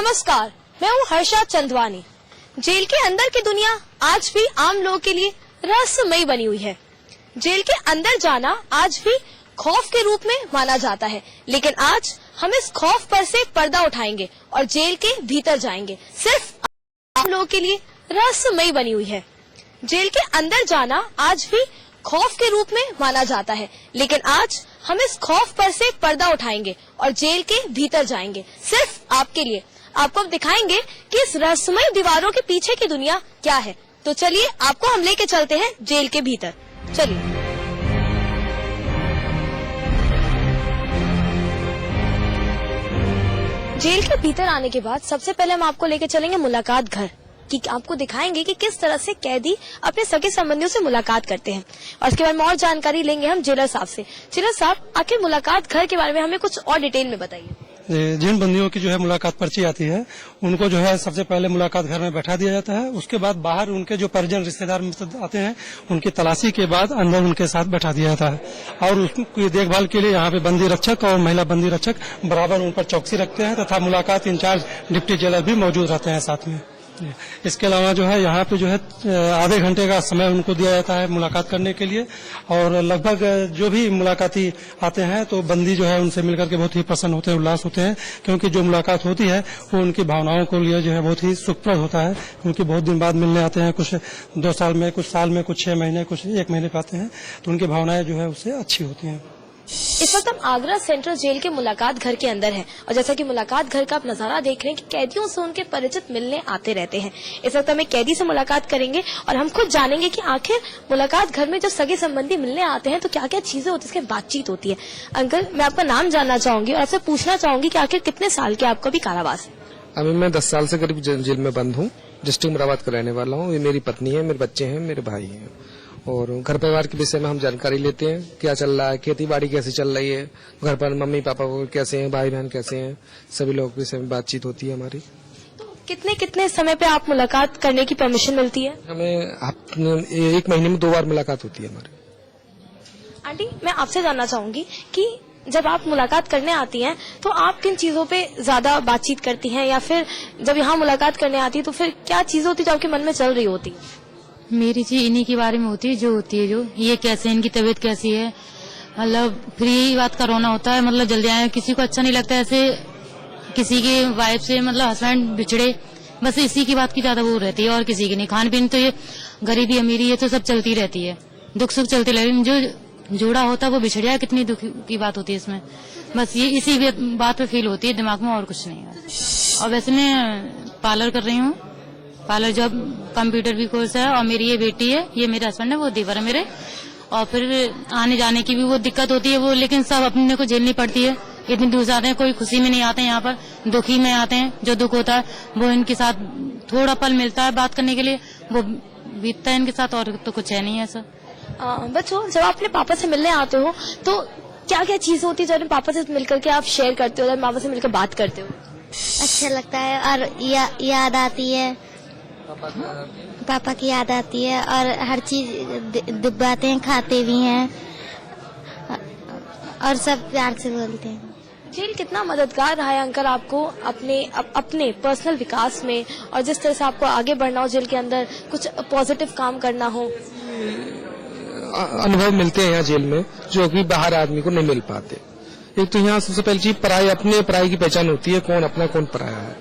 नमस्कार, मैं हूँ हर्षा चंदवानी। जेल के अंदर की दुनिया आज भी आम लोगों के लिए रहस्यमयी बनी हुई है। जेल के अंदर जाना आज भी खौफ के रूप में माना जाता है, लेकिन आज हम इस खौफ पर से पर्दा उठाएंगे और जेल के भीतर जाएंगे। सिर्फ आम लोगों के लिए रहस्यमयी बनी हुई है। जेल के अंदर जाना आज भी खौफ के रूप में माना जाता है, लेकिन आज हम इस खौफ पर से पर्दा उठाएंगे और जेल के भीतर जाएंगे। सिर्फ आपके लिए आपको हम दिखाएंगे कि इस रहस्यमय दीवारों के पीछे की दुनिया क्या है। तो चलिए आपको हम लेके चलते हैं जेल के भीतर। चलिए। जेल के भीतर आने के बाद सबसे पहले हम आपको लेके चलेंगे मुलाकात घर, कि आपको दिखाएंगे कि किस तरह से कैदी अपने सगे संबंधियों से मुलाकात करते हैं। और इसके बारे में और जानकारी लेंगे हम जेलर साहब से। जेलर साहब, आखिर मुलाकात घर के बारे में हमें कुछ और डिटेल में बताइए। जिन बंदियों की जो है मुलाकात पर्ची आती है, उनको जो है सबसे पहले मुलाकात घर में बैठा दिया जाता है। उसके बाद बाहर उनके जो परिजन रिश्तेदार आते हैं, उनकी तलाशी के बाद अंदर उनके साथ बैठा दिया जाता है। और उसकी देखभाल के लिए यहाँ पे बंदी रक्षक और महिला बंदी रक्षक बराबर उन पर चौकसी रखते हैं तथा मुलाकात इंचार्ज डिप्टी जेलर भी मौजूद रहते हैं साथ में। इसके अलावा जो है यहाँ पे जो है आधे घंटे का समय उनको दिया जाता है मुलाकात करने के लिए। और लगभग जो भी मुलाकाती आते हैं तो बंदी जो है उनसे मिलकर के बहुत ही प्रसन्न होते हैं, उल्लास होते हैं, क्योंकि जो मुलाकात होती है वो उनकी भावनाओं को लिए जो है बहुत ही सुखप्रद होता है। उनकी बहुत दिन बाद मिलने आते हैं, कुछ 2 साल में, कुछ साल में, कुछ 6 महीने, कुछ 1 महीने पे आते हैं, तो उनकी भावनाएं जो है उससे अच्छी होती हैं। इस वक्त हम आगरा सेंट्रल जेल के मुलाकात घर के अंदर हैं और जैसा कि मुलाकात घर का आप नजारा देख रहे हैं कि कैदियों से उनके परिचित मिलने आते रहते हैं। इस वक्त हम एक कैदी से मुलाकात करेंगे और हम खुद जानेंगे कि आखिर मुलाकात घर में जो सगे संबंधी मिलने आते हैं तो क्या क्या चीजें होती है, इसके बातचीत होती है। अंकल, मैं आपका नाम जानना चाहूंगी और आपसे पूछना चाहूंगी कि आखिर कितने साल के आपका भी कारावास है? अभी मैं 10 साल से करीब जेल में बंद हूँ। डिस्ट्रिक्ट मुरादाबाद का रहने वाला हूँ। ये मेरी पत्नी है, मेरे बच्चे हैं, मेरे भाई हैं। और घर परिवार के विषय में हम जानकारी लेते हैं, क्या चल रहा है, खेती बाड़ी कैसे चल रही है, घर पर मम्मी पापा कैसे हैं, भाई बहन कैसे हैं, सभी लोगों के विषय में बातचीत होती है हमारी। तो कितने कितने समय पे आप मुलाकात करने की परमिशन मिलती है? हमें 1 महीने में 2 बार मुलाकात होती है हमारी। आंटी, मैं आपसे जानना चाहूंगी कि जब आप मुलाकात करने आती हैं तो आप किन चीजों पे ज्यादा बातचीत करती हैं, या फिर जब यहाँ मुलाकात करने आती है तो फिर क्या चीजें होती है जो आपके मन में चल रही होती है? मेरी चीज इन्हीं के बारे में होती है, जो होती है, जो ये कैसे, इनकी तबीयत कैसी है, मतलब फिर यही बात का रोना होता है। मतलब जल्दी आए, किसी को अच्छा नहीं लगता ऐसे किसी की वाइफ से, मतलब हस्बैंड बिछड़े, बस इसी की बात की ज्यादा वो रहती है और किसी की नहीं। खान पीन तो ये गरीबी अमीरी ये तो सब चलती रहती है, दुख सुख चलती रहती है। जो जोड़ा होता है वो बिछड़ जाए, कितनी दुख की बात होती है इसमें। बस ये इसी बात पे फील होती है दिमाग में, और कुछ नहीं है। और वैसे मैं पार्लर कर रही हूँ, पार्लर जॉब, कंप्यूटर भी कोर्स है। और मेरी ये बेटी है, ये मेरे हस्बैंड है, वो देवर है मेरे। और फिर आने जाने की भी वो दिक्कत होती है, वो लेकिन सब अपने को झेलनी पड़ती है। इतनी दूर से आते हैं, कोई खुशी में नहीं आते हैं यहाँ पर, दुखी में आते हैं। जो दुख होता है वो इनके साथ थोड़ा पल मिलता है बात करने के लिए, वो बीतता है इनके साथ, और तो कुछ है नहीं ऐसा। बच्चों, जब आप अपने पापा से मिलने आते हो तो क्या क्या चीज होती है जो अपने पापा से मिलकर के आप शेयर करते हो, जब पापा से मिलकर बात करते हो? अच्छा लगता है और याद आती है, पापा की याद आती है, और हर चीज बातें हैं, खाते भी हैं और सब प्यार से बोलते हैं। जेल कितना मददगार रहा है अंकल आपको अपने पर्सनल विकास में, और जिस तरह से आपको आगे बढ़ना हो जेल के अंदर, कुछ पॉजिटिव काम करना हो? अनुभव मिलते हैं यहाँ जेल में जो कि बाहर आदमी को नहीं मिल पाते। एक तो यहाँ सबसे पहली चीज अपने पराई की पहचान होती है, कौन अपना कौन पराया है।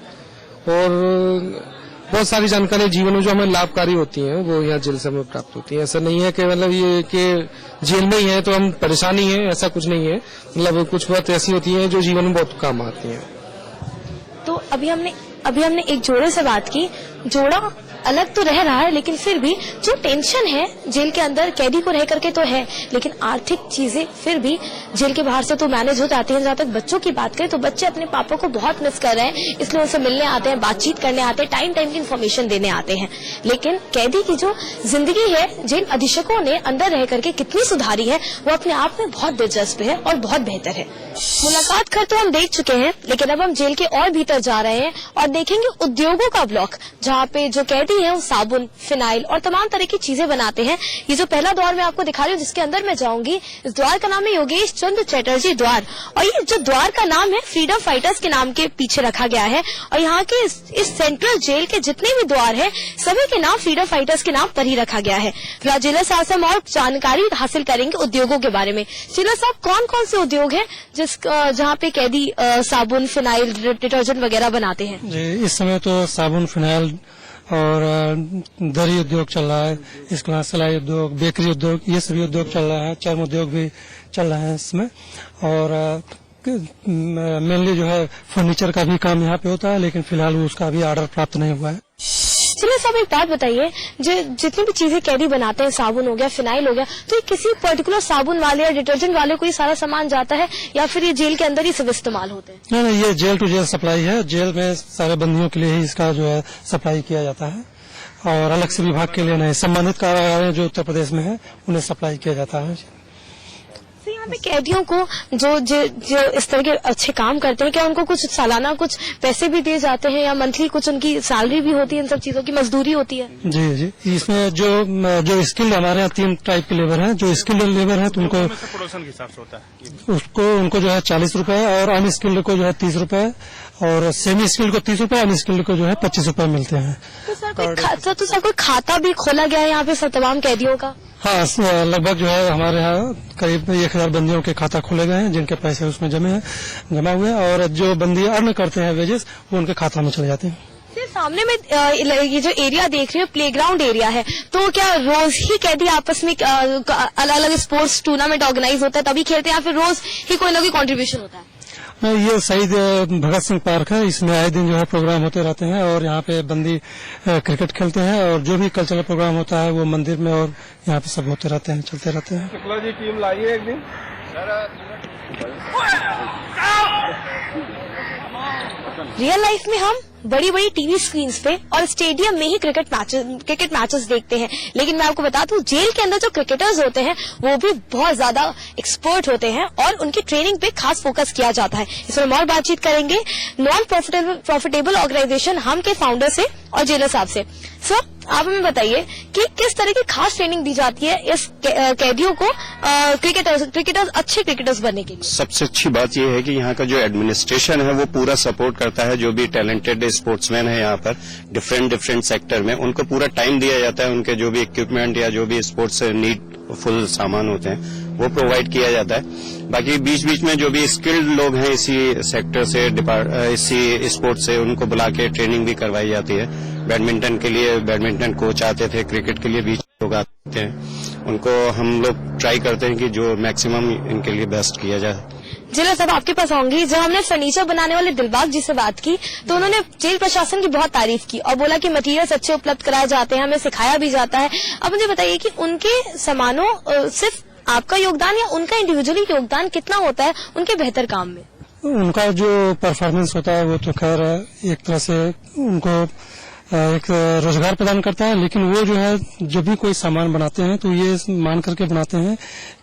और बहुत सारी जानकारी जीवन में जो हमें लाभकारी होती हैं वो यहाँ जेल से हमें प्राप्त होती है। ऐसा नहीं है कि मतलब ये कि जेल में ही है तो हम परेशानी है, ऐसा कुछ नहीं है। मतलब कुछ बात ऐसी होती है जो जीवन में बहुत काम आती हैं। तो अभी हमने एक जोड़े से बात की। जोड़ा अलग तो रह रहा है, लेकिन फिर भी जो टेंशन है जेल के अंदर कैदी को रह करके तो है, लेकिन आर्थिक चीजें फिर भी जेल के बाहर से तो मैनेज हो जाती हैं। जहाँ तक बच्चों की बात करें तो बच्चे अपने पापा को बहुत मिस कर रहे हैं, इसलिए उनसे मिलने आते हैं, बातचीत करने आते हैं, टाइम टाइम की इन्फॉर्मेशन देने आते हैं। लेकिन कैदी की जो जिंदगी है जेल अधीक्षकों ने अंदर रह करके कितनी सुधारी है, वो अपने आप में बहुत दिलचस्प है और बहुत बेहतर है। मुलाकात घर तो हम देख चुके हैं, लेकिन अब हम जेल के और भीतर जा रहे हैं और देखेंगे उद्योगों का ब्लॉक, जहाँ पे जो कैदी कैदी हैं वो साबुन, फिनाइल और तमाम तरह की चीजें बनाते हैं। ये जो पहला द्वार मैं आपको दिखा रही हूँ जिसके अंदर मैं जाऊंगी, इस द्वार का नाम है योगेश चंद्र चटर्जी द्वार, और ये जो द्वार का नाम है फ्रीडम फाइटर्स के नाम के पीछे रखा गया है। और यहाँ के इस सेंट्रल जेल के जितने भी द्वार है सभी के नाम फ्रीडम फाइटर्स के नाम पर ही रखा गया है। फिलहाल जेलर साहब से हम और जानकारी हासिल करेंगे उद्योगों के बारे में। जेलर साहब, कौन कौन से उद्योग हैं जहाँ पे कैदी साबुन, फिनाइल, डिटर्जेंट वगैरह बनाते हैं? जी, इस समय तो साबुन, फिनाइल और दरी उद्योग चल रहा है, इसके बाद सिलाई उद्योग, बेकरी उद्योग, ये सभी उद्योग चल रहा है। चर्म उद्योग भी चल रहा है इसमें, और मेनली जो है फर्नीचर का भी काम यहाँ पे होता है, लेकिन फिलहाल उसका अभी ऑर्डर प्राप्त नहीं हुआ है। चलिए साहब, एक बात बताइए, जितनी भी चीजें कैदी बनाते हैं, साबुन हो गया, फिनाइल हो गया, तो ये किसी पर्टिकुलर साबुन वाले या डिटर्जेंट वाले को ये सारा सामान जाता है या फिर ये जेल के अंदर ही सब इस्तेमाल होते हैं? नहीं, ये जेल टू जेल सप्लाई है। जेल में सारे बंदियों के लिए ही इसका जो है सप्लाई किया जाता है, और अलग से विभाग के लिए नहीं। संबंधित कारागार जो उत्तर प्रदेश में है उन्हें सप्लाई किया जाता है। तो यहाँ पे कैदियों को जो इस तरह के अच्छे काम करते हैं, क्या उनको कुछ सालाना कुछ पैसे भी दिए जाते हैं या मंथली कुछ उनकी सैलरी भी होती है, इन सब चीजों की मजदूरी होती है? जी जी, इसमें जो स्किल्ड, हमारे यहाँ 3 टाइप के लेबर हैं। जो स्किल्ड लेबर है तो उनको प्रोडक्शन के हिसाब से होता है, उनको जो है 40 रुपए, और अनस्किल्ड को जो है 30 रुपए, और सेमी स्किल्ड को 30 रुपए, अनस्किल्ड को जो है 25 रुपए मिलते हैं। तो सर कोई खाता भी खोला गया है यहाँ पे सब तमाम कैदियों का? हाँ, लगभग जो है हमारे यहाँ करीब 1000 बंदियों के खाता खोले गए हैं, जिनके पैसे उसमें जमा हुए हैं, और जो बंदी अर्न करते हैं वेजेस वो उनके खाता में चले जाते हैं। सामने में ये जो एरिया देख रही है प्लेग्राउंड एरिया है, तो क्या रोज ही कैदी आपस में अलग अलग स्पोर्ट्स टूर्नामेंट ऑर्गेनाइज होता है तभी खेलते हैं, या फिर रोज ही कोई ना कोई कॉन्ट्रीब्यूशन होता है? ये शहीद भगत सिंह पार्क है, इसमें आए दिन जो है प्रोग्राम होते रहते हैं, और यहाँ पे बंदी क्रिकेट खेलते हैं, और जो भी कल्चरल प्रोग्राम होता है वो मंदिर में और यहाँ पे सब होते रहते हैं, चलते रहते हैं। शुक्ला जी टीम लाइए एक दिन। रियल लाइफ में हम बड़ी बड़ी टीवी स्क्रीन पे और स्टेडियम में ही क्रिकेट मैचेस देखते हैं, लेकिन मैं आपको बता दूं जेल के अंदर जो क्रिकेटर्स होते हैं वो भी बहुत ज्यादा एक्सपर्ट होते हैं और उनकी ट्रेनिंग पे खास फोकस किया जाता है। इसमें हम और बातचीत करेंगे नॉन प्रॉफिटेबल ऑर्गेनाइजेशन हम के फाउंडर से और जेलर साहब से। सर, आप हमें बताइए कि किस तरह की खास ट्रेनिंग दी जाती है इस कैदियों को क्रिकेटर्स अच्छे क्रिकेटर्स बनने के लिए? सबसे अच्छी बात यह है कि यहाँ का जो एडमिनिस्ट्रेशन है वो पूरा सपोर्ट करता है। जो भी टैलेंटेड स्पोर्ट्समैन है यहाँ पर डिफरेंट सेक्टर में, उनको पूरा टाइम दिया जाता है। उनके जो भी इक्विपमेंट या जो भी स्पोर्ट्स नीडफुल सामान होते हैं वो प्रोवाइड किया जाता है। बाकी बीच बीच में जो भी स्किल्ड लोग हैं इसी सेक्टर से, इसी स्पोर्ट से, उनको बुला के ट्रेनिंग भी करवाई जाती है। बैडमिंटन के लिए बैडमिंटन कोच आते थे, क्रिकेट के लिए भी लोग आते हैं। उनको हम लोग ट्राई करते हैं कि जो मैक्सिमम इनके लिए बेस्ट किया जाए। जेलर साहब, आपके पास आऊंगी। जब हमने फर्नीचर बनाने वाले दिलबाग जी से बात की तो उन्होंने जेल प्रशासन की बहुत तारीफ की और बोला कि मटेरियल्स अच्छे उपलब्ध कराए जाते हैं, हमें सिखाया भी जाता है। अब मुझे बताइए कि उनके सामानों सिर्फ आपका योगदान या उनका इंडिविजुअली योगदान कितना होता है उनके बेहतर काम में? उनका जो परफॉर्मेंस होता है वो तो खैर एक तरह से उनको एक रोजगार प्रदान करता है, लेकिन वो जो है जब भी कोई सामान बनाते हैं तो ये मान करके बनाते हैं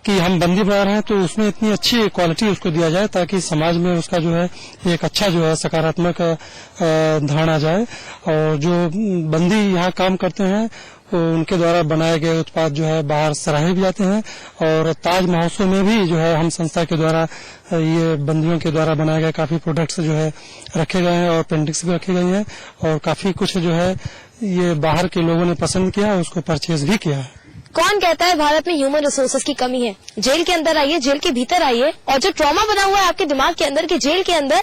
कि हम बंदी बना रहे हैं तो उसमें इतनी अच्छी क्वालिटी उसको दिया जाए ताकि समाज में उसका जो है एक अच्छा जो है सकारात्मक धारणा जाए। और जो बंदी यहाँ काम करते हैं उनके द्वारा बनाए गए उत्पाद जो है बाहर सराहे भी जाते हैं, और ताज महोत्सव में भी जो है हम संस्था के द्वारा ये बंदियों के द्वारा बनाए गए काफी प्रोडक्ट्स जो है रखे गए हैं और पेंटिंग्स भी रखी गई हैं, और काफी कुछ जो है ये बाहर के लोगों ने पसंद किया, उसको परचेज भी किया है। कौन कहता है भारत में ह्यूमन रिसोर्सेज की कमी है? जेल के अंदर आइए, जेल के भीतर आइए, और जो ट्रॉमा बना हुआ है आपके दिमाग के अंदर कि जेल के अंदर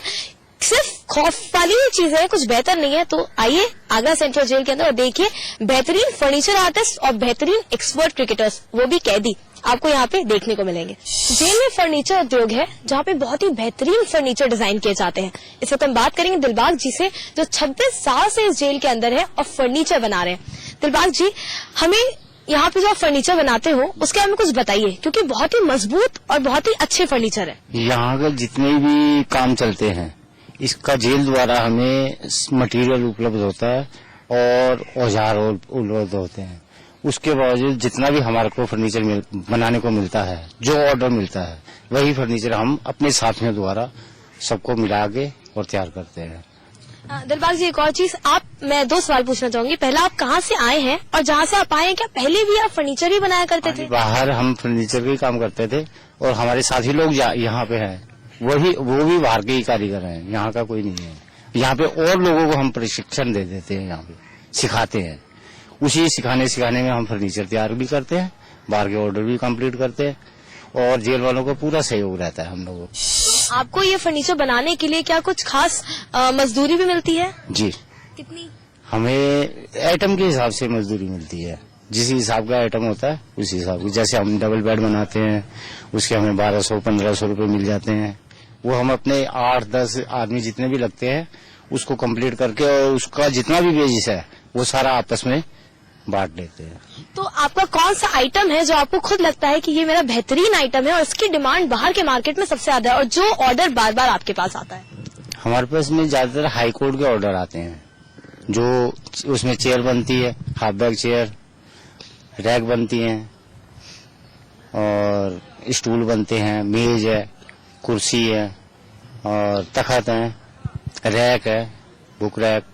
सिर्फ खौफ वाली ही चीज है, कुछ बेहतर नहीं है, तो आइए आगरा सेंट्रल जेल के अंदर और देखिए बेहतरीन फर्नीचर आर्टिस्ट और बेहतरीन एक्सपर्ट क्रिकेटर्स, वो भी कैदी, आपको यहाँ पे देखने को मिलेंगे। जेल में फर्नीचर उद्योग है जहाँ पे बहुत ही बेहतरीन फर्नीचर डिजाइन किए जाते हैं। इस वक्त हम बात करेंगे दिलबाग जी से जो 26 साल से इस जेल के अंदर है और फर्नीचर बना रहे हैं। दिलबाग जी, हमें यहाँ पे जो आप फर्नीचर बनाते हो उसके बारे में कुछ बताइए, क्योंकि बहुत ही मजबूत और बहुत ही अच्छे फर्नीचर है। यहाँ के जितने भी काम चलते हैं इसका जेल द्वारा हमें मटेरियल उपलब्ध होता है और औजार उपलब्ध होते हैं। उसके बावजूद जितना भी हमारे को फर्नीचर बनाने को मिलता है, जो ऑर्डर मिलता है, वही फर्नीचर हम अपने साथियों द्वारा सबको मिला के और तैयार करते हैं। दिलबाग जी, एक और चीज मैं 2 सवाल पूछना चाहूंगी। पहला, आप कहाँ से आए हैं और जहाँ से आप आए हैं क्या पहले भी आप फर्नीचर ही बनाया करते थे? बाहर हम फर्नीचर का ही काम करते थे और हमारे साथी लोग यहाँ पे हैं, वो भी बाहर के ही कारीगर हैं, यहाँ का कोई नहीं है। यहाँ पे और लोगों को हम प्रशिक्षण दे देते हैं, यहाँ पे सिखाते हैं। उसी सिखाने में हम फर्नीचर तैयार भी करते हैं, बाहर के ऑर्डर भी कंप्लीट करते हैं और जेल वालों का पूरा सहयोग रहता है हम लोगों को। आपको ये फर्नीचर बनाने के लिए क्या कुछ खास मजदूरी भी मिलती है? जी, कितनी? हमें आइटम के हिसाब से मजदूरी मिलती है, जिस हिसाब का आइटम होता है उसी हिसाब की। जैसे हम डबल बेड बनाते हैं, उसके हमें 1200-1500 रुपए मिल जाते हैं। वो हम अपने 8-10 आदमी जितने भी लगते हैं उसको कंप्लीट करके और उसका जितना भी बेसिस है वो सारा आपस में बांट लेते हैं। तो आपका कौन सा आइटम है जो आपको खुद लगता है कि ये मेरा बेहतरीन आइटम है और इसकी डिमांड बाहर के मार्केट में सबसे ज्यादा है और जो ऑर्डर बार बार आपके पास आता है? हमारे पास में ज्यादातर हाई कोर्ट के ऑर्डर आते हैं, जो उसमें चेयर बनती है, हाफ बैग चेयर, रैक बनती हैं और स्टूल बनते हैं, मेज है, कुर्सी है और तख्त है, रैक है, बुक रैक,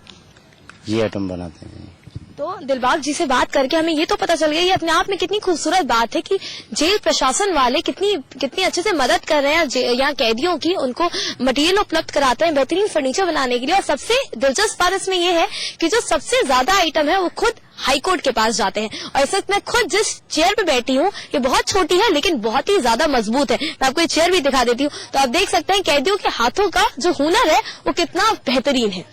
ये आइटम बनाते हैं। तो दिलबाग जी से बात करके हमें ये तो पता चल गया, ये अपने आप में कितनी खूबसूरत बात है कि जेल प्रशासन वाले कितनी अच्छे से मदद कर रहे हैं यहाँ कैदियों की, उनको मटेरियल उपलब्ध कराते हैं बेहतरीन फर्नीचर बनाने के लिए। और सबसे दिलचस्प बात इसमें ये है कि जो सबसे ज्यादा आइटम है वो खुद हाई कोर्ट के पास जाते हैं। और इस वक्त मैं खुद जिस चेयर पे बैठी हूँ ये बहुत छोटी है लेकिन बहुत ही ज्यादा मजबूत है। मैं आपको ये चेयर भी दिखा देती हूँ, तो आप देख सकते हैं कैदियों के हाथों का जो हुनर है वो कितना बेहतरीन है।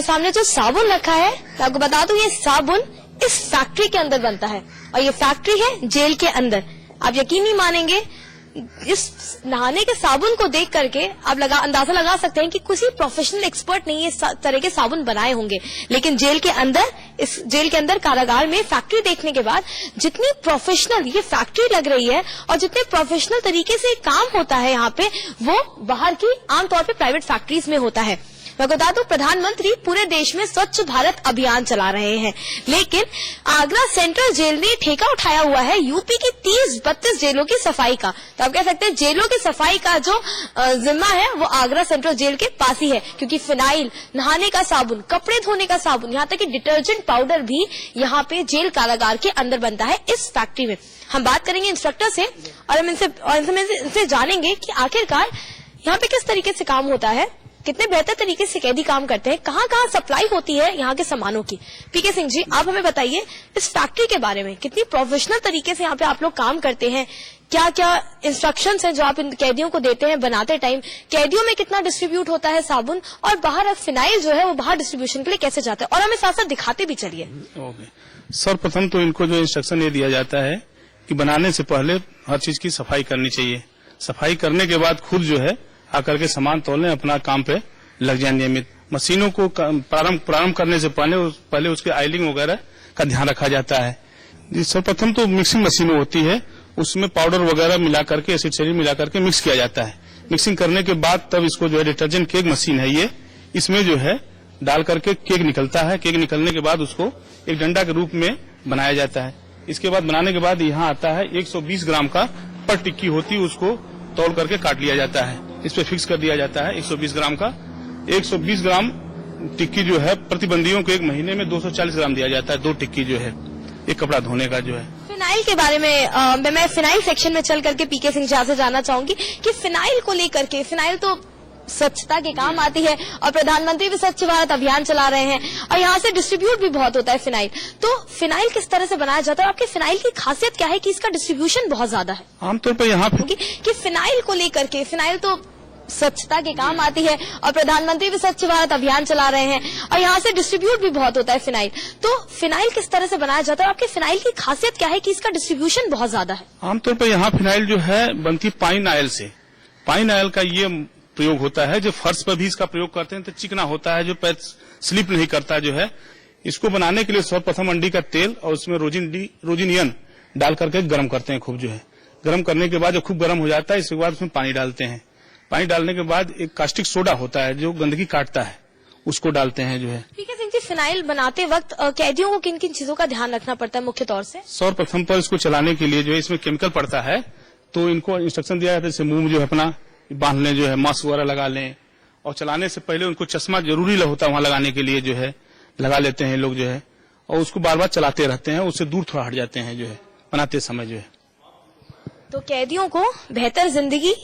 सामने जो साबुन रखा है, मैं आपको बता दूं ये साबुन इस फैक्ट्री के अंदर बनता है और ये फैक्ट्री है जेल के अंदर। आप यकीन नहीं मानेंगे, इस नहाने के साबुन को देख करके आप अंदाजा लगा सकते हैं कि किसी प्रोफेशनल एक्सपर्ट ने इस तरह के साबुन बनाए होंगे। लेकिन इस जेल के अंदर कारागार में फैक्ट्री देखने के बाद जितनी प्रोफेशनल ये फैक्ट्री लग रही है और जितने प्रोफेशनल तरीके से काम होता है यहाँ पे, वो बाहर की आमतौर पे प्राइवेट फैक्ट्रीज में होता है। मैं बता दूं, प्रधानमंत्री पूरे देश में स्वच्छ भारत अभियान चला रहे हैं, लेकिन आगरा सेंट्रल जेल ने ठेका उठाया हुआ है यूपी की 30-32 जेलों की सफाई का। तो आप कह सकते हैं जेलों की सफाई का जो जिम्मा है वो आगरा सेंट्रल जेल के पास ही है, क्योंकि फिनाइल, नहाने का साबुन, कपड़े धोने का साबुन, यहाँ तक कि डिटर्जेंट पाउडर भी यहाँ पे जेल कारागार के अंदर बनता है इस फैक्ट्री में। हम बात करेंगे इंस्ट्रक्टर से और हम इनसे जानेंगे कि आखिरकार यहाँ पे किस तरीके से काम होता है, कितने बेहतर तरीके से कैदी काम करते हैं, कहाँ कहाँ सप्लाई होती है यहाँ के सामानों की। पीके सिंह जी, आप हमें बताइए इस फैक्ट्री के बारे में, कितनी प्रोफेशनल तरीके से यहाँ पे आप लोग काम करते हैं, क्या क्या इंस्ट्रक्शंस हैं जो आप इन कैदियों को देते हैं बनाते टाइम, कैदियों में कितना डिस्ट्रीब्यूट होता है साबुन और बाहर फिनाइल जो है वो बाहर डिस्ट्रीब्यूशन के लिए कैसे जाता है, और हमें साथ साथ दिखाते भी चलिए। सर्वप्रथम तो इनको जो इंस्ट्रक्शन ये दिया जाता है कि बनाने से पहले हर चीज की सफाई करनी चाहिए। सफाई करने के बाद खुद जो है आकर के सामान तोलने, अपना काम पे लग जाए नियमित। मशीनों को प्रारंभ करने से पहले उसके आयलिंग वगैरह का ध्यान रखा जाता है। सर्वप्रथम तो मिक्सिंग मशीनें होती है, उसमें पाउडर वगैरह मिला करके, एसिड सैलिन मिला करके मिक्स किया जाता है। मिक्सिंग करने के बाद तब इसको जो है डिटर्जेंट केक मशीन है ये, इसमें जो है डाल करके केक निकलता है। केक निकलने के बाद उसको एक डंडा के रूप में बनाया जाता है। इसके बाद बनाने के बाद यहाँ आता है 120 ग्राम का पर टिक्की होती है, उसको तौल करके काट लिया जाता है। इस पे फिक्स कर दिया जाता है 120 ग्राम का। 120 ग्राम टिक्की जो है प्रतिबंधियों को एक महीने में 240 ग्राम दिया जाता है। 2 टिक्की जो है एक कपड़ा धोने का जो है। फिनाइल के बारे में मैं फिनाइल सेक्शन में चल करके पीके सिंह जी से जानना चाहूंगी कि फिनाइल को लेकर के, फिनाइल तो स्वच्छता के काम आती है और प्रधानमंत्री भी स्वच्छ भारत अभियान चला रहे हैं और यहाँ से डिस्ट्रीब्यूट भी बहुत होता है फिनाइल। तो फिनाइल किस तरह से बनाया जाता है? आपके फिनाइल की खासियत क्या है कि इसका डिस्ट्रीब्यूशन बहुत ज्यादा है? आमतौर पर यहाँ कि फिनाइल को लेकर के, फिनाइल तो स्वच्छता के काम आती है और प्रधानमंत्री भी स्वच्छ भारत अभियान चला रहे हैं और यहाँ से डिस्ट्रीब्यूट भी बहुत होता है फिनाइल। तो फिनाइल किस तरह से बनाया जाता है? आपके फिनाइल की खासियत क्या है कि इसका डिस्ट्रीब्यूशन बहुत ज्यादा है? आमतौर पर यहाँ फिनाइल जो है बनती पाइन ऑयल से। पाइन ऑयल का ये प्रयोग होता है, जो फर्श पर भी इसका प्रयोग करते हैं तो चिकना होता है, जो पैर स्लिप नहीं करता जो है। इसको बनाने के लिए सर्वप्रथम अंडी का तेल और उसमें रोजिनियन डाल करके गर्म करते हैं खूब जो है। गर्म करने के बाद जब खूब गर्म हो जाता है, इसके बाद उसमें पानी डालते हैं। पानी डालने के बाद एक कास्टिक सोडा होता है जो गंदगी काटता है, उसको डालते हैं जो है। पीके सिंह जी, फिनाइल बनाते वक्त कैदियों को किन किन चीजों का ध्यान रखना पड़ता है मुख्य तौर से? सर्वप्रथम पर इसको चलाने के लिए जो है इसमें केमिकल पड़ता है, तो इनको इंस्ट्रक्शन दिया जाता है जैसे मुंह जो है अपना बांध लें, जो है मास्क वगैरह लगा लें, और चलाने से पहले उनको चश्मा जरूरी होता है वहां लगाने के लिए जो है, लगा लेते हैं लोग जो है, और उसको बार बार चलाते रहते हैं, उससे दूर थोड़ा हट जाते हैं जो है बनाते समय जो है। तो कैदियों को बेहतर जिंदगी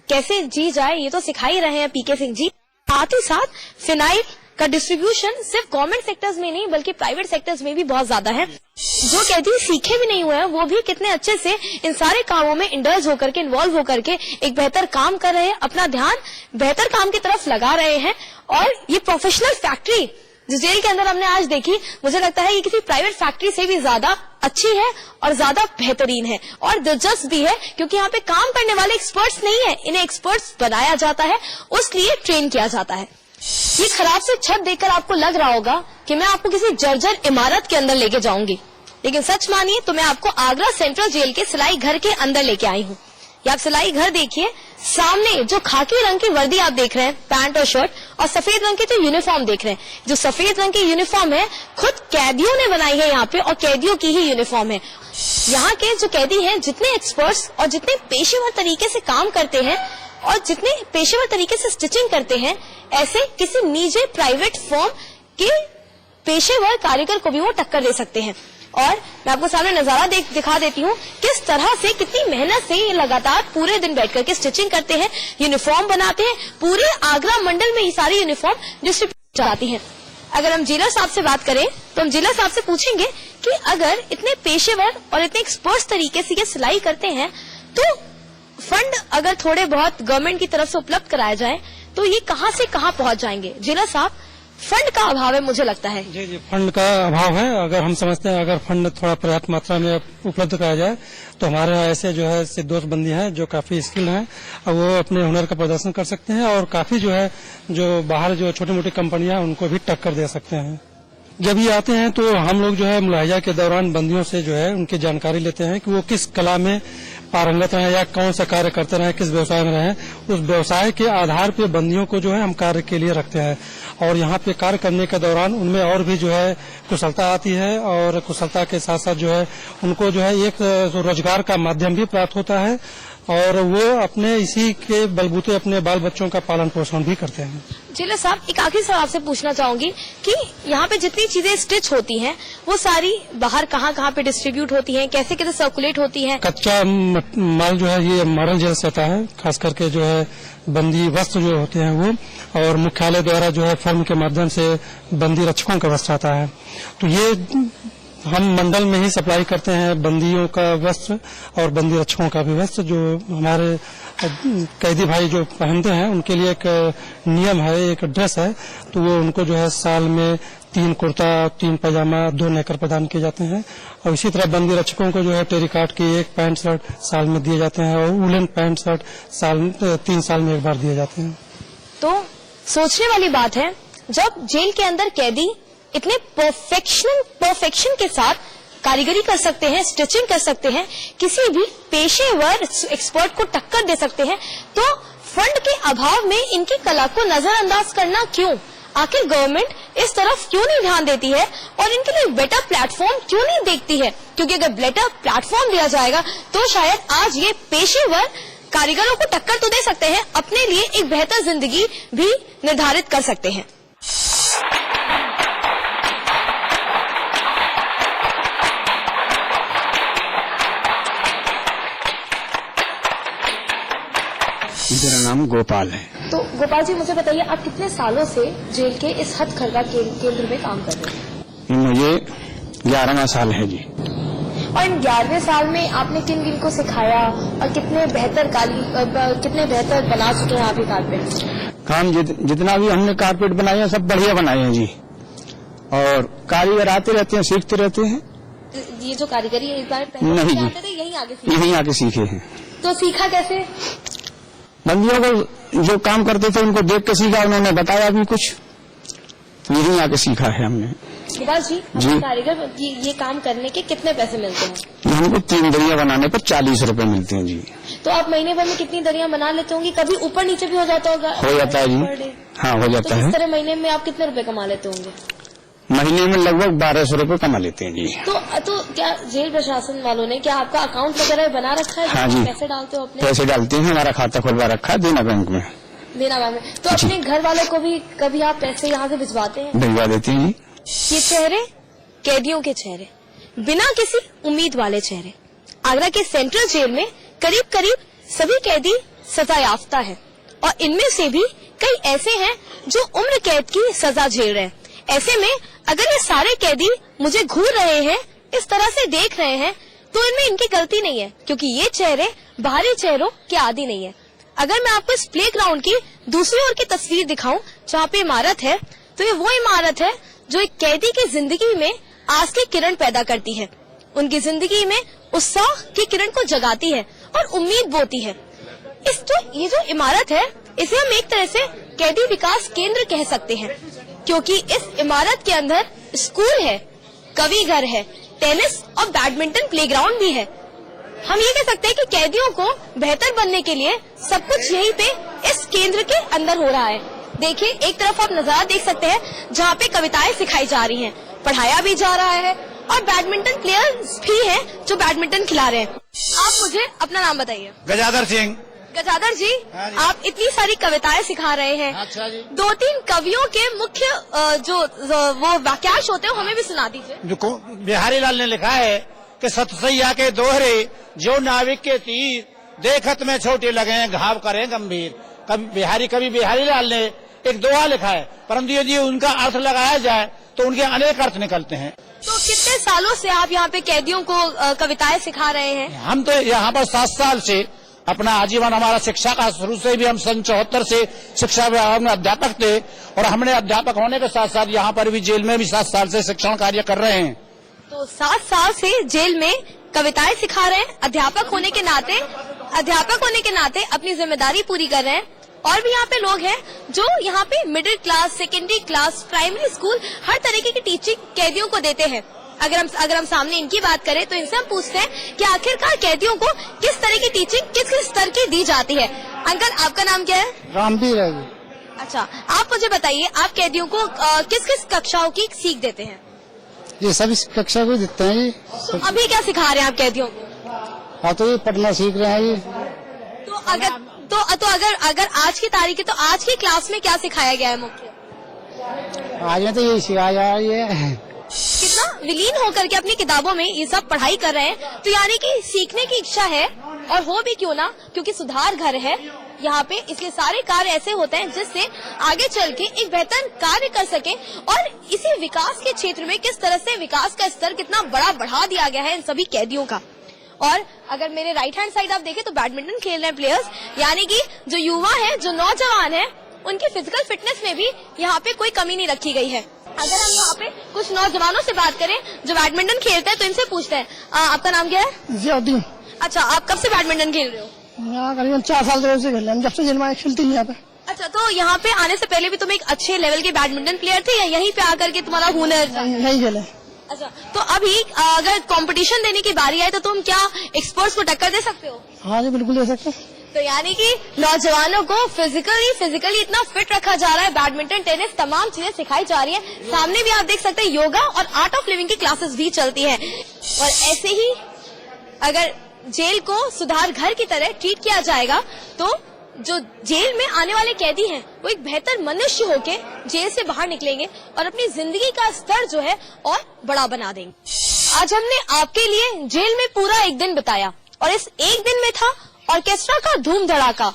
कैसे जी जाए ये तो सिखा ही रहे हैं पीके सिंह जी। साथ ही साथ फिनाइल का डिस्ट्रीब्यूशन सिर्फ गवर्नमेंट सेक्टर्स में नहीं बल्कि प्राइवेट सेक्टर्स में भी बहुत ज्यादा है। जो कैदी सीखे भी नहीं हुए हैं वो भी कितने अच्छे से इन सारे कामों में इंडल्ज होकर के, इन्वॉल्व होकर के एक बेहतर काम कर रहे हैं, अपना ध्यान बेहतर काम की तरफ लगा रहे हैं। और ये प्रोफेशनल फैक्ट्री जो जेल के अंदर हमने आज देखी, मुझे लगता है ये किसी प्राइवेट फैक्ट्री से भी ज्यादा अच्छी है और ज्यादा बेहतरीन है और दिलचस्प भी है, क्योंकि यहाँ पे काम करने वाले एक्सपर्ट्स नहीं है, इन्हें एक्सपर्ट्स बनाया जाता है, उसलिए ट्रेन किया जाता है। ये खराब से छत देखकर आपको लग रहा होगा कि मैं आपको किसी जर्जर इमारत के अंदर लेके जाऊंगी, लेकिन सच मानिए तो मैं आपको आगरा सेंट्रल जेल के सिलाई घर के अंदर लेके आई हूँ। ये आप सिलाई घर देखिए, सामने जो खाकी रंग की वर्दी आप देख रहे हैं, पैंट और शर्ट, और सफेद रंग की जो यूनिफॉर्म देख रहे हैं, जो सफेद रंग की यूनिफॉर्म है खुद कैदियों ने बनाई है यहाँ पे और कैदियों की ही यूनिफॉर्म है। यहाँ के जो कैदी हैं, जितने एक्सपर्ट्स और जितने पेशेवर तरीके से काम करते हैं और जितने पेशेवर तरीके से स्टिचिंग करते हैं, ऐसे किसी निजी प्राइवेट फर्म के पेशेवर कारीगर को भी वो टक्कर दे सकते हैं। और मैं आपको सामने नजारा दिखा देती हूँ किस तरह से, कितनी मेहनत से ये लगातार पूरे दिन बैठ करके स्टिचिंग करते हैं, यूनिफॉर्म बनाते हैं। पूरे आगरा मंडल में ये सारी यूनिफॉर्म डिस्ट्रीब्यूट जाती है। अगर हम जेलर साहब से बात करें तो हम जेलर साहब से पूछेंगे कि अगर इतने पेशेवर और इतने एक्सपर्ट तरीके से ये सिलाई करते हैं तो फंड अगर थोड़े बहुत गवर्नमेंट की तरफ से उपलब्ध कराया जाए तो ये कहाँ से कहाँ पहुँच जाएंगे? जेलर साहब, फंड का अभाव है मुझे लगता है। जी, फंड का अभाव है। अगर हम समझते हैं अगर फंड थोड़ा पर्याप्त मात्रा में उपलब्ध कराया जाए तो हमारे यहाँ ऐसे जो है सिद्दोष बंदी हैं जो काफी स्किल हैं और वो अपने हुनर का प्रदर्शन कर सकते हैं और काफी जो है जो बाहर जो छोटी मोटी कंपनियां हैं उनको भी टक्कर दे सकते हैं। जब ये आते हैं तो हम लोग जो है मुलाहिजा के दौरान बंदियों से जो है उनकी जानकारी लेते हैं कि वो किस कला में पारंगत रहे या कौन सा कार्य करते रहे, किस व्यवसाय में रहे। उस व्यवसाय के आधार पे बंदियों को जो है हम कार्य के लिए रखते हैं और यहाँ पे कार्य करने के दौरान उनमें और भी जो है कुशलता आती है और कुशलता के साथ साथ जो है उनको जो है एक रोजगार का माध्यम भी प्राप्त होता है और वो अपने इसी के बलबूते अपने बाल बच्चों का पालन पोषण भी करते हैं। जेलर साहब, एक आखिरी सवाल आपसे पूछना चाहूंगी कि यहाँ पे जितनी चीजें स्टिच होती हैं वो सारी बाहर कहाँ पे डिस्ट्रीब्यूट होती हैं, कैसे कैसे सर्कुलेट होती हैं? कच्चा माल जो है ये मॉडल जेल से आता है, खास करके जो है बंदी वस्त्र जो होते हैं वो, और मुख्यालय द्वारा जो है फर्म के माध्यम से बंदी रक्षकों का वस्त्र आता है। तो ये हम मंडल में ही सप्लाई करते हैं बंदियों का वस्त्र और बंदी रक्षकों का भी वस्त्र, जो हमारे कैदी भाई जो पहनते हैं उनके लिए एक नियम है, एक ड्रेस है, तो वो उनको जो है साल में 3 कुर्ता 3 पैजामा 2 नेकर प्रदान किए जाते हैं और इसी तरह बंदी रक्षकों को जो है टेरिकाट की 1 पैंट शर्ट साल में दिए जाते हैं और वुलन पैंट शर्ट 3 साल में एक बार दिए जाते हैं। तो सोचने वाली बात है, जब जेल के अंदर कैदी इतने परफेक्शन के साथ कारीगरी कर सकते हैं, स्टिचिंग कर सकते हैं, किसी भी पेशेवर एक्सपर्ट को टक्कर दे सकते हैं, तो फंड के अभाव में इनकी कला को नजरअंदाज करना क्यों? आखिर गवर्नमेंट इस तरफ क्यों नहीं ध्यान देती है और इनके लिए बेटर प्लेटफॉर्म क्यों नहीं देखती है? क्योंकि अगर बेटर प्लेटफॉर्म दिया जाएगा तो शायद आज ये पेशेवर कारीगरों को टक्कर तो दे सकते हैं, अपने लिए एक बेहतर जिंदगी भी निर्धारित कर सकते हैं। मेरा नाम गोपाल है। तो गोपाल जी, मुझे बताइए, आप कितने सालों से जेल के इस हथकरघा केंद्र में काम कर रहे हैं? मुझे 11वां साल है जी। और इन 11वें साल में आपने किन किन को सिखाया और कितने बेहतर बना चुके हैं आप ये कारपेट? काम जितना भी हमने कारपेट बनाए हैं सब बढ़िया बनाए हैं जी, और कारीगर आते रहते हैं, सीखते रहते हैं। ये जो कारीगरी है, एक बार नहीं जी, आते थे, यहीं आके सीखे हैं। तो सीखा कैसे? बंदियों को जो काम करते थे उनको देख के सीखा, उन्होंने बताया भी कुछ, यहीं आके सीखा है हमने। गोपाल जी, कारीगर ये काम करने के कितने पैसे मिलते हैं? हमको 3 दरिया बनाने पर 40 रुपए मिलते हैं जी। तो आप महीने भर में कितनी दरिया बना लेते होंगे? कभी ऊपर नीचे भी हो जाता होगा? हो जाता है जी, हाँ हो जाता है। इस तरह महीने में आप कितने रुपए कमा लेते होंगे? महीने में लगभग 1200 रुपए कमा लेते हैं जी। तो क्या जेल प्रशासन वालों ने क्या आपका अकाउंट वगैरह बना रखा है? हाँ जी, पैसे डालते हो अपने? पैसे डालते हैं, हमारा खाता खुलवा रखा है देना बैंक में। तो अपने घर वालों को भी कभी आप पैसे यहाँ से भिजवाते हैं? भिजवा देते हैं जी। ये चेहरे कैदियों के चेहरे, बिना किसी उम्मीद वाले चेहरे। आगरा के सेंट्रल जेल में करीब करीब सभी कैदी सजा याफ्ता है, और इनमें से भी कई ऐसे हैं जो उम्र कैद की सजा झेल रहे हैं। ऐसे में अगर ये सारे कैदी मुझे घूर रहे हैं, इस तरह से देख रहे हैं, तो इनमें इनकी गलती नहीं है, क्योंकि ये चेहरे बाहरी चेहरों के आदी नहीं है। अगर मैं आपको इस प्ले ग्राउंड की दूसरी ओर की तस्वीर दिखाऊं, जहाँ पे इमारत है, तो ये वो इमारत है जो एक कैदी की जिंदगी में आस की किरण पैदा करती है, उनकी जिंदगी में उत्साह की किरण को जगाती है और उम्मीद बोती है। ये जो इमारत है, इसे हम एक तरह से कैदी विकास केंद्र कह सकते हैं, क्योंकि इस इमारत के अंदर स्कूल है, कवि घर है, टेनिस और बैडमिंटन प्लेग्राउंड भी है। हम ये कह सकते हैं कि कैदियों को बेहतर बनने के लिए सब कुछ यहीं पे इस केंद्र के अंदर हो रहा है। देखिए, एक तरफ आप नजारा देख सकते हैं जहाँ पे कविताएं सिखाई जा रही हैं, पढ़ाया भी जा रहा है, और बैडमिंटन प्लेयर्स भी हैं जो बैडमिंटन खिला रहे हैं। आप मुझे अपना नाम बताइए। गजाधर सिंह। गजाधर जी, आप इतनी सारी कविताएं सिखा रहे हैं। अच्छा जी। 2-3 कवियों के मुख्य जो वो वाक्यांश होते हैं, हमें भी सुना दीजिए। जो बिहारी लाल ने लिखा है कि सतसैया के दोहरे जो नाविक के तीर, देखत में छोटे लगे घाव करें गंभीर। कवि बिहारी लाल ने एक दोहा लिखा है, परंतु यदि उनका अर्थ लगाया जाए तो उनके अनेक अर्थ निकलते हैं। तो कितने सालों से आप यहाँ पे कैदियों को कविताएं सिखा रहे हैं? हम तो यहाँ पर 7 साल से अपना आजीवन, हमारा शिक्षा का शुरू से भी हम सन 74 से शिक्षा विभाग में अध्यापक थे, और हमने अध्यापक होने के साथ साथ यहाँ पर भी जेल में भी 7 साल से शिक्षण कार्य कर रहे हैं। तो 7 साल से जेल में कविताएं सिखा रहे हैं, अध्यापक होने के नाते अपनी जिम्मेदारी पूरी कर रहे हैं। और भी यहाँ पे लोग हैं जो यहाँ पे middle class, secondary class, primary school, हर तरीके की टीचिंग कैदियों को देते हैं। अगर हम सामने इनकी बात करें तो इनसे हम पूछते हैं कि आखिरकार कैदियों को किस तरह की टीचिंग किस स्तर की दी जाती है। अंकल, आपका नाम क्या है? रामवीर है। अच्छा, आप मुझे बताइए, आप कैदियों को किस किस कक्षाओं की सीख देते हैं? ये सभी कक्षा को देते हैं जी। तो अभी क्या सिखा रहे हैं आप कैदियों को? हाँ, तो ये पढ़ना सीख रहे हैं जी। तो अगर आज की तारीख है, तो आज की क्लास में क्या सिखाया गया है मुख्य? आज में तो यही सिखाया जा रही है। कितना विलीन होकर के अपनी किताबों में ये सब पढ़ाई कर रहे हैं, तो यानी कि सीखने की इच्छा है, और हो भी क्यों ना, क्योंकि सुधार घर है यहाँ पे, इसलिए सारे कार्य ऐसे होते हैं जिससे आगे चल के एक बेहतर कार्य कर सके। और इसी विकास के क्षेत्र में किस तरह से विकास का स्तर कितना बड़ा बढ़ा दिया गया है इन सभी कैदियों का। और अगर मेरे राइट हैंड साइड आप देखें तो बैडमिंटन खेल रहे हैं प्लेयर्स, यानी कि जो युवा है, जो नौजवान है, उनकी फिजिकल फिटनेस में भी यहाँ पे कोई कमी नहीं रखी गई है। अगर हम यहाँ पे कुछ नौजवानों से बात करें जो बैडमिंटन खेलते हैं, तो इनसे पूछते हैं, आपका नाम क्या है? जियाउद्दीन। अच्छा, आप कब से बैडमिंटन खेल रहे हो? यहाँ करीबन 4 साल से खेल रहे हैं, जब से जेल में खेलती है यहाँ पे। अच्छा, तो यहाँ पे आने से पहले भी तुम एक अच्छे लेवल के बैडमिंटन प्लेयर थे, या यहीं पे आकर के तुम्हारा हुनर? नहीं खेले। अच्छा, तो अभी अगर कंपटीशन देने की बारी आए तो तुम क्या एक्सपर्ट्स को टक्कर दे सकते हो? हाँ जी बिल्कुल दे सकते हैं। तो यानी कि नौजवानों को फिजिकली इतना फिट रखा जा रहा है, बैडमिंटन, टेनिस, तमाम चीजें सिखाई जा रही है। सामने भी आप देख सकते हैं योगा और आर्ट ऑफ लिविंग की क्लासेस भी चलती है। और ऐसे ही अगर जेल को सुधार घर की तरह ट्रीट किया जाएगा तो जो जेल में आने वाले कैदी हैं वो एक बेहतर मनुष्य होके जेल से बाहर निकलेंगे और अपनी जिंदगी का स्तर जो है और बड़ा बना देंगे। आज हमने आपके लिए जेल में पूरा एक दिन बिताया और इस एक दिन में था ऑर्केस्ट्रा का धूम धड़ाका,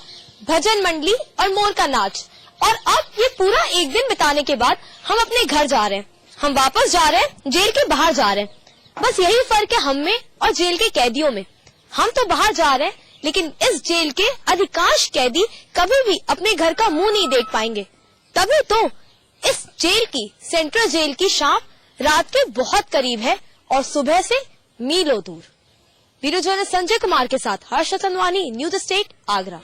भजन मंडली और मोर का नाच। और अब ये पूरा एक दिन बिताने के बाद हम अपने घर जा रहे हैं, हम वापस जा रहे हैं, जेल के बाहर जा रहे हैं। बस यही फर्क है हम में और जेल के कैदियों में। हम तो बाहर जा रहे हैं लेकिन इस जेल के अधिकांश कैदी कभी भी अपने घर का मुंह नहीं देख पाएंगे। तभी तो इस जेल की, सेंट्रल जेल की शाम रात के बहुत करीब है और सुबह से मीलों दूर। वीडियो जर्नलिस्ट संजय कुमार के साथ हर्षद संधवानी, न्यूज स्टेट, आगरा।